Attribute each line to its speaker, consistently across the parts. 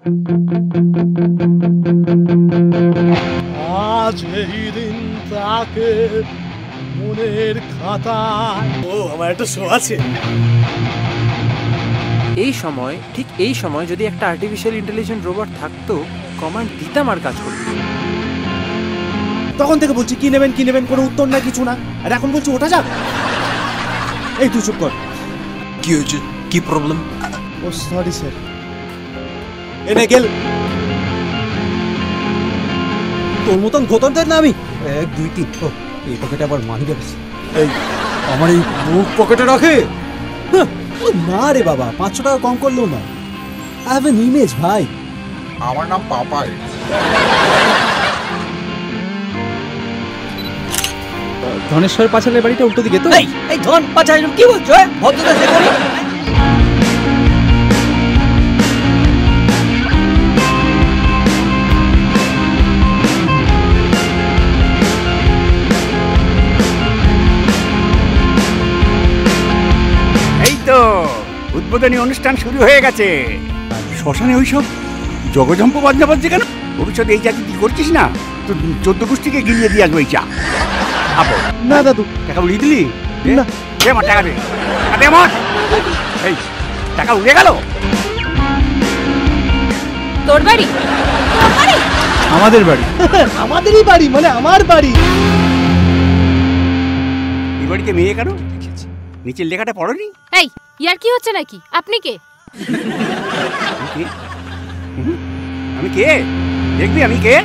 Speaker 1: আজ এই দিন তাকে মনের খাতায়। ও আমার একটা শো আছে।
Speaker 2: ঠিক এই সময় যদি একটা আর্টিফিশিয়াল ইন্টেলিজেন্ট রোবট থাকতো, কমান্ড দিতাম আর কাজ করতো।
Speaker 3: তখন থেকে বলছি কি নেবেন কোনো উত্তর না, কিছু না। আর এখন বলছি ওটা যাক। এই তুই চুপ কর।
Speaker 4: কি হয়েছে, কি প্রবলেম?
Speaker 3: ও সরি স্যার। এনে গেল তোর মতন গোতনদের না আমি। 1 2 3। ও এই পকেটে আবার মানি রেখেছি। এই আমার এই বুক পকেটে রাখে না রে বাবা, 500 টাকা কম করলেও না। আই হ্যাভ এন ইমেজ ভাই।
Speaker 4: আমার নাম পাপাই।
Speaker 3: ধনেশ্বর পাঁচালের বাড়িটা উল্টো দিকে তো?
Speaker 5: এই ধন পাঁচাল কি বলছো? ভদ্রতা শেখানি।
Speaker 6: এই তো উদ্বোধনী অনুষ্ঠান শুরু হয়ে গেছে। শ্মশানে ওইসব জগজম্প বাজনা বাজছে কেন? ভবিষ্যতে এই চাকরি কি করছিস না? তো 14 গোষ্ঠীকে গিলিয়ে দিয়ে আসবো এই চা। আপো
Speaker 3: না দাদু,
Speaker 6: টাকা উড়িয়ে দিলি?
Speaker 3: না
Speaker 6: দে আমার টাকা, দে টাকা, দে আমার। এই টাকা উড়ে গেল।
Speaker 7: তোর বাড়ি?
Speaker 3: আমাদের বাড়ি। আমাদেরই বাড়ি মানে আমার বাড়ি।
Speaker 6: এই বাড়িতে মেয়ে কেন? নিচের লেখাটা পড়োনি?
Speaker 7: এই ইয়ার কি হচ্ছে নাকি? আপনি কে?
Speaker 6: আমি কে দেখবি? আমি কে?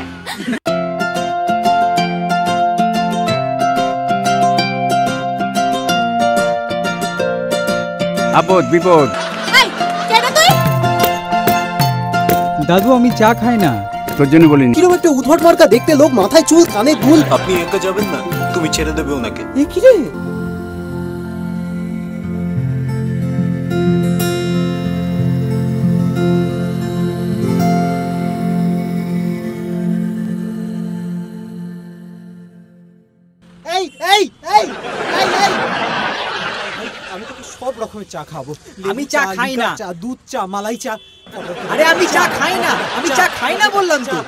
Speaker 6: আপদ বিপদ।
Speaker 3: দাদু আমি চা খাই না।
Speaker 6: তোর জন্য বলিনি।
Speaker 3: কিরকম একটা উদ্ভট মার্কা দেখতে লোক, মাথায় চুল, কানে দুল।
Speaker 4: আপনি একা যাবেন না? তুমি ছেড়ে দেবে ওনাকে?
Speaker 3: এ কি রে? এই এই এই এই এই আমি তোকে সব রকমের চা খাবো।
Speaker 5: আমি চা খাই না।
Speaker 3: চা, দুধ চা, মালাই চা।
Speaker 5: আরে আমি চা খাই না, আমি চা খাই না বললাম তো।